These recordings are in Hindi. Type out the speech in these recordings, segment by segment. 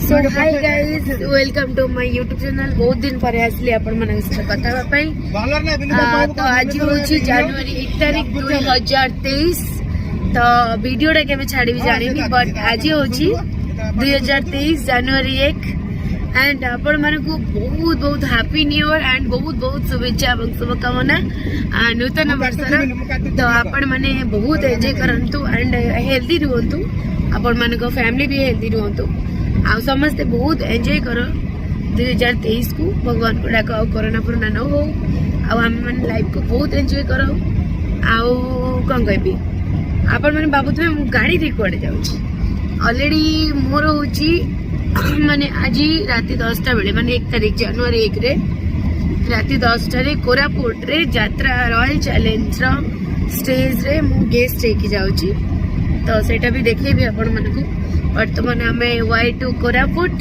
So hi guys welcome to my YouTube channel. बहुत दिन पर आसली आपण मन कथा तो आज हूँ जनवरी 1 तारीख 2023। तो वीडियोटा के छाड़ी जानी बट आज हूँ 2023 जनवरी 1 एंड आपण मन को बहुत बहुत हैप्पी न्यू ईयर एंड बहुत बहुत शुभेच्छा और शुभकामना नूतन वर्षर। तो आपण मैंने बहुत एंजॉय करंतु एंड हेल्दी रुहतु, आपण मन को फैमिली भी हेल्दी रुहतु आ समस्ते बहुत एंजॉय कर 2023 को। भगवान को डाक कोरोना फोरोना न हो आम मैंने लाइफ को बहुत एंजॉय कर कौन कहबी आपण मैंने भावुवे मु गाड़ी थी कड़े जाऊँ ऑलरेडी मोर हूँ माने आज राति 10टा बेले माने 1 तारीख जनवरी 1 रे राति 10टा रे कोरापुट रे यात्रा रॉयल चैलेंज रो स्टेज रे मु गेस्ट होके जाऊँ। तो सेटा भी देखेबी आपण मन को। वर्तमान आमे वाई टू कोरापुट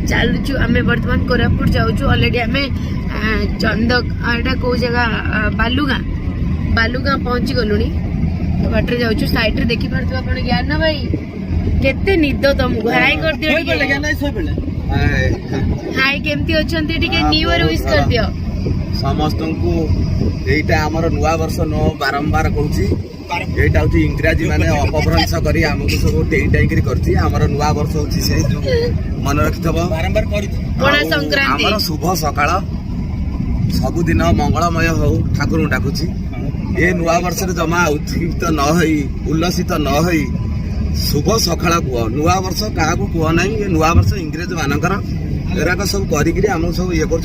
चलुचु, आमे वर्तमान कोरापुट जाऊँ ऑलरेडी आमे चंदक आटा को जगह बालुगा पहुंची गलुनी। तो बाटर जाऊँ साइड रे देखि पारथु आपण ज्ञान ना भाई केते निद तुमको हाय कर दियो हाय केमती अछंती टिके न्यू ईयर विश कर दियो समस्त को। एटा हमर नुवा वर्ष नो बारंबार कहूची एटा होची इंग्रजी माने अपभ्रंश करी हमको सब टेई टाई करी करची। हमर नुवा वर्ष होची से जो मन रखिथबो बारंबार करी पणा संक्रांति हमर शुभ सकाळ सब दिन मंगलमय हो ठाकुर डाकुची। ए नुवा वर्ष रे जमा उत्थित न होई उल्लसित न होई शुभ सकाळ कुह नुआ वर्ष क्या कुह ना। ये नुआ वर्ष इंग्रेज मानकर एराक सब करी आम सब ये कर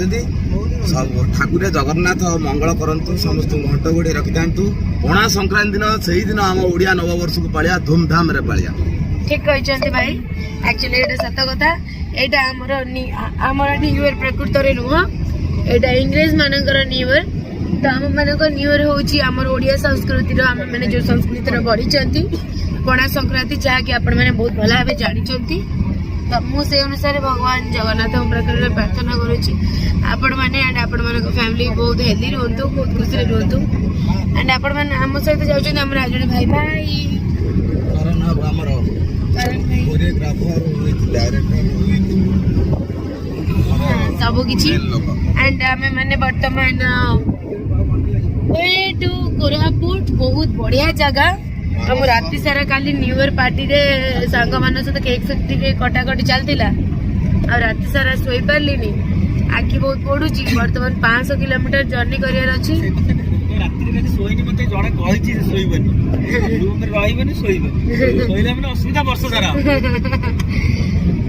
सब ठाकुर जगन्नाथ मंगल करंतु समस्त घंट गोड़े रखि था। पणा संक्रांति दिन से दिन आम ओडिया नववर्ष को पालिया धूमधाम रे पालिया। ठीक कहते भाई एक्चुअली ये सत कथा। यहाँ आमर न्यू ईयर प्रकृत रे नुह एटा इंग्रेज मानकर न्यू ईयर। तो आम मानक न्यू ईयर होची आमर ओडिया संस्कृति आम मैंने जो संस्कृति बढ़ी पणा संक्रांति जहाँकि आपण मैंने बहुत भल भाव जानी। तो मुझे अनुसार भगवान जगन्नाथ प्रकार प्रार्थना करुँची आपण मैंने एंड आपण मान फैमिली बहुत हेल्दी रुहतु, बहुत खुशी रुहतु एंड आपण मैंने आम सहित जाऊँ आम आज भाई भाई सब किसी एंड आम मैंने बर्तमान टू कोरापुट बहुत बढ़िया जगह। हम राति सारा काली न्यू ईयर पार्टी रे सांग मान सहित केक फैक्ट्री कटाकटी चलता आ राति सारा सोई पार्लिनी आखि बहुत पड़ुची। बर्तमान 500 किलोमीटर जर्नी करार अच्छी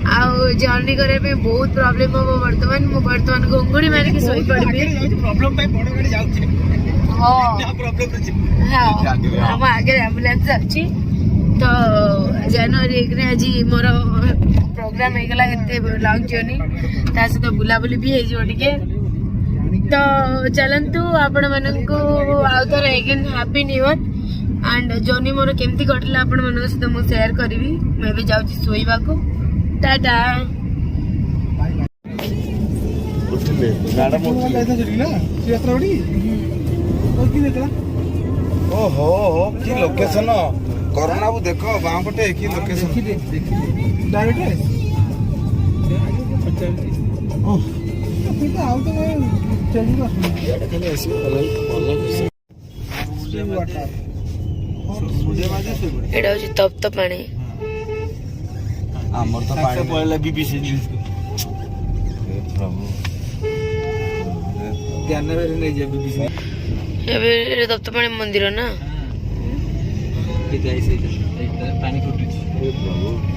आउ जर्नी करने बहुत प्रॉब्लम हम बर्तमान घुंगुड़ी मारिक सोई पड़ी। हम आगे एम्बुलेंस अच्छी। तो जनवरी 1 आज मोर प्रोग्राम होगा लॉन्ग जर्नी ता सहित बुलाबुली भी हो टे। तो चलतु आपण मानक आउ थर again happy new year and journey more केमती कटिला आपण मान सहित मुझे शेयर करी। मैं जाऊँ शोवा को टाटा। ओहो की लोकेशन कोरोना को देखो बाम पटे की लोकेशन डायरेक्ट ओह फिर तो आउ तो चली खाली ऐसे एटा होची तप तप पानी हमर तो पानी पड़ले बीबीसी न्यूज़ हे प्रभु ध्यान में नहीं जे बीबीसी ଏବେ ଦପ୍ତପାଣି ମନ୍ଦିର ନା ପାଣି ଫୁଟୁଛି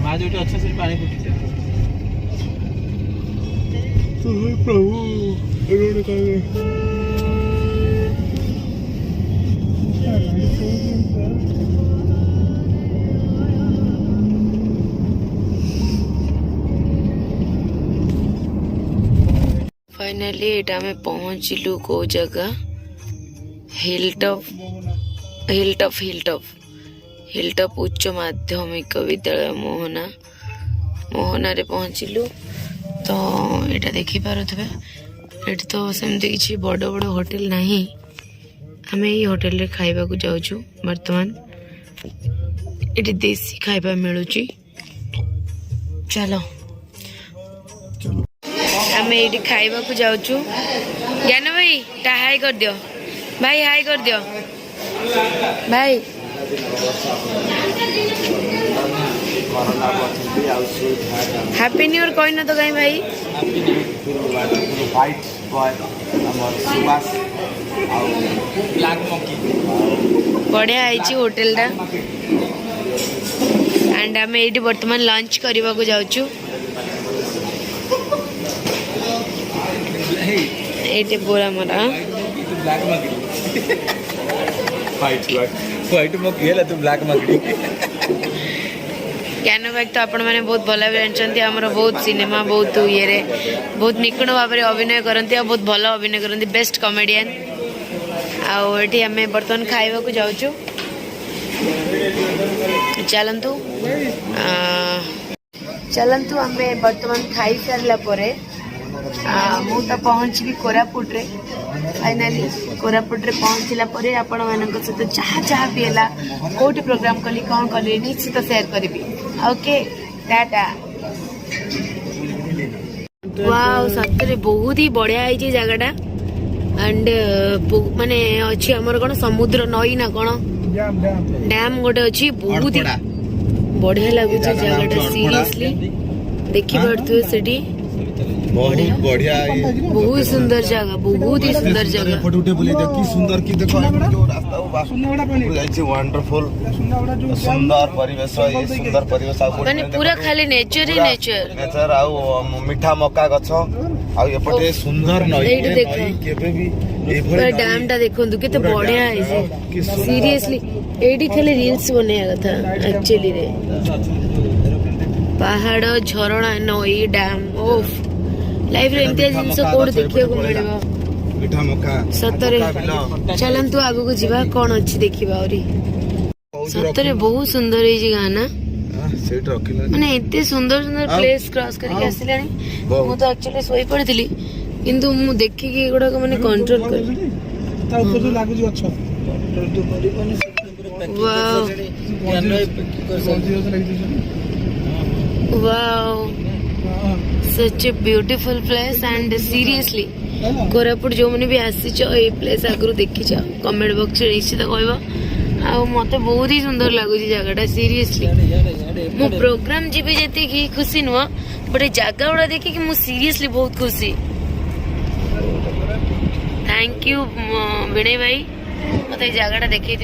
ମା ଯୋଉଠି ଅଛ ସେଠି ପାଣି ଫୁଟୁଛି ପ୍ରଭୁ फाइनली एटा में पहुंचलु को जगह हिलटॉप उच्च माध्यमिक विद्यालय मोहना रे पहुंचलु। तो यहाँ देखिपे ये तो सेमती किसी बड़ बड़ होटेल नहीं। आम ये होटेल रे खाइबा को जाऊँ वर्तमान ये देसी खाइबा मिलूची। चलो आम ये खाइबा को जाऊँ ज्ञान भाई टा हाई कर दियो भाई हाई कर दियो भाई हैप्पी न्यू ईयर कहना तो कहीं भाई बढ़िया है होटेल टा एंड आम ये बर्तमान लंच करने को जाऊँ ये पूरा मरा ज्ञान भाई तो आपण मैंने बहुत भल जानते आमर बहुत सिनेमा बहुत ये बहुत निकुण भाव में अभिनय करती बहुत भल अभिनय करती बेस्ट कॉमेडियन आठी आम बर्तमान खाइबा को जाऊँ चलतु चलतु आम बर्तमान खाई सारा मु तो पहुँची कोरापुट रे फाइनाली कोरापुट रे पहुँचला आपण मान सहित जहाँ जहाँ भी है कौटी प्रोग्राम कली कौन कली निश्चित शेयर करी ओके टाटा वाओ सतरे बहुत ही बढ़िया है जगह एंड माने अच्छी हमर कोन समुद्र नई ना कोन डैम गोटे अच्छी बहुत ही बढ़िया लगुच जगह सीरियसली देखी पड़ुए सेठी बहुत बढ़िया बहुत सुंदर जगह बहुत ही सुंदर जगह फोटो उठे बोले की सुंदर की देखो जो रास्ता जाइए वंडरफुल सुंदर परिवेश ये सुंदर परिवेश माने पूरा खाली नेचर ही नेचर नेचर आ मिठा मक्का गछ आ एपटे सुंदर नई केबे भी पूरा डैम टा देखंतु केते बढ़िया है सीरियसली एडी खाली रील्स बनाया कथा एक्चुअली रे पहाड़ झरणा नई डैम ओफ लाइफ रे एमतिया जिंस कोड देखियो को मिलबा मिठा मक्का सतरे चलंतु आगु को जीवा कोन अछि देखिबा औरी सतरे बहुत सुंदर है जगह ना सेट रखिला माने एते सुंदर सुंदर प्लेस क्रॉस करके आसिलानी मु तो एक्चुअली सोई पड़ितली किंतु मु देखि कि एगुडा को माने कंट्रोल कर ता ऊपर जो लागु जी अच्छा तो परिबने wow wow such a beautiful place and seriously Koraput जो मैंने भी आसी ये प्लेस आगु देखी कमेंट बॉक्स निश्चित कहब आ मत बहुत ही सुंदर लगुच जगह सीरियसली मो प्रोग्राम जी जी खुशी नुह बट जगह गुड़ा देखिए मु सीरियसली बहुत खुशी थैंक यू विनय भाई मत जगह देखी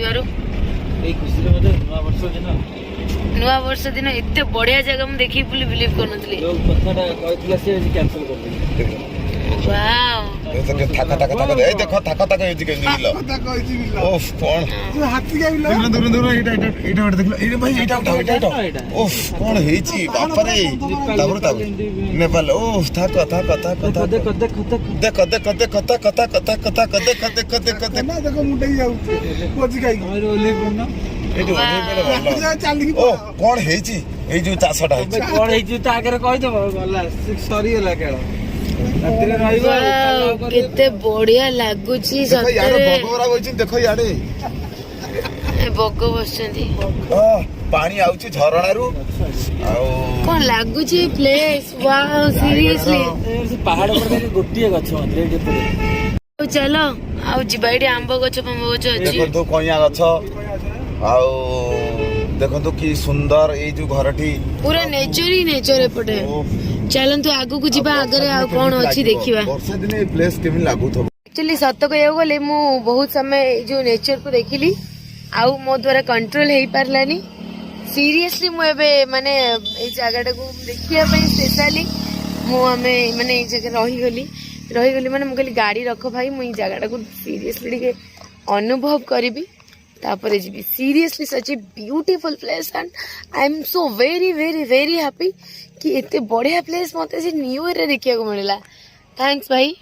नुआ वर्ष दिन एते बढ़िया जगह मैं देखी बोली बिलीव करनथली वाओ थाका थाका थाका ए देखो थाका थाका एजी के नीलो ओफ कोन हाथी गाइलो दूर दूर एटा देखलो ए भाई एटा ओफ कोन हेची बाप रे ताबर नेपाल ओफ थाका थाका थाका देखो देखो देखो देखो देखो कथा कथा कथा कदे कदे कदे कदे ना देखो मुंडे जाऊ कोजी गाई और ओले कोन ओ कौन हेची ए जो चासटा हेची कौन हेची त आगे कहि देबो गला सरी होला खेल राती रे रहइबो केते बढ़िया लागुची देखो यार सतरे बगोरा बइची देखो याडे बग बसचंदी पानी आउची झरणा रु आउ कोन लागुची प्लेस वाओ सीरियसली पहाड़ पर गोटिए गछ मत चलो आउ जिबाइडे आंब गछ अछि देखो तो कइया गछ आउ देखो तो की सुंदर ए जो घरठी पूरा नेचर ही नेचर एपटे चलंतु आगु को जीवा आगरे आ कोन अछि देखिबा वर्षा दिन ए प्लेस केमिन लागु थबो एक्चुअली सत कहयो गले मु बहुत समय जो नेचर को देखिली आउ मो द्वारा कंट्रोल हेई पारलानी सीरियसली मु एबे माने ए जगह को देखिया पई स्पेशली मु हमें माने ए जगह रही गली माने मु कहली गाड़ी रखो भाई मु ए जगह को सीरियसली के अनुभव करबी तापरे GB seriously such a beautiful place and I am so very very very happy कि एते बढ़िया प्लेस मते से न्यू ईयर रे देखिया को मिलला थैंक्स भाई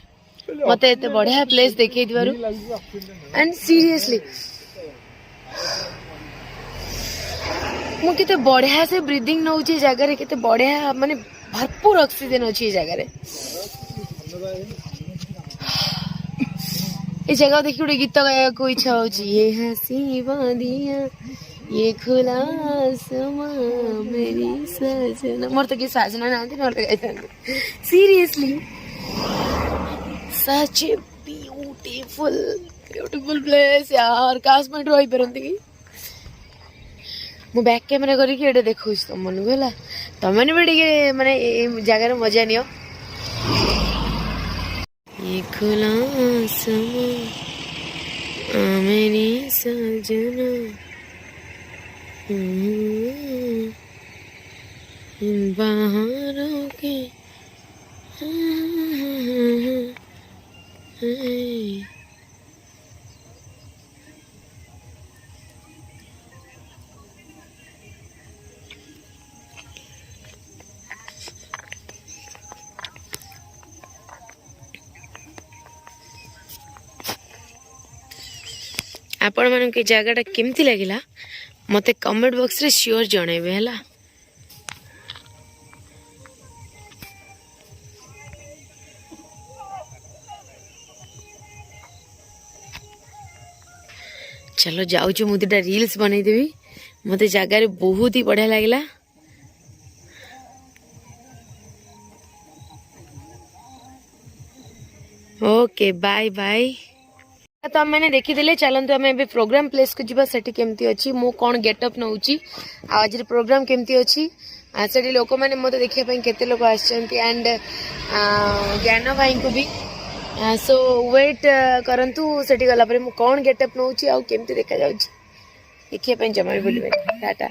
मते एते बढ़िया प्लेस देखै दिवारु एंड सीरियसली मु केते बढ़िया से ब्रीदिंग नउची जगह रे केते बढ़िया माने भरपूर ऑक्सीजन अछि जगह रे ये जगह देखी गोटे गीत गाया को इच्छा होची ये हंसी बांधिया ये खुला आसमां मेरी सजना मोर तो कि सजना नांती नोर गाइथांती seriously such a beautiful place यार काश मैं रही पारती कि मु बैक कैमेरा करके एटा देखौछ तुम मन को हला तमने भी टिके माने ए जगह रे मजा नियो ये खुला आसमान मेरी सजना इन बहारों के आपण मन के जगह केमती लगिला मते कमेंट बॉक्स रे श्योर जणेबे हला चलो जाऊँ मुझे रील्स बनई देवी मत जगार बहुत ही बढ़िया लगे ओके बाय बाय तो आम मैंने देखीदे चलते आम ए प्रोग्राम प्लेस को जीवा सेठी केमती अच्छी मु कौन गेटअप नौची आज प्रोग्राम केमती अच्छी से लोक मैंने मत देखा केते लोक आसछंती एंड ज्ञान भाई को भी सो वेट करंतु सेठी गला पर मु कौन गेटअप नौची आ केमती देखा जाउची देखिए जमा भी बोलिबे टाटा।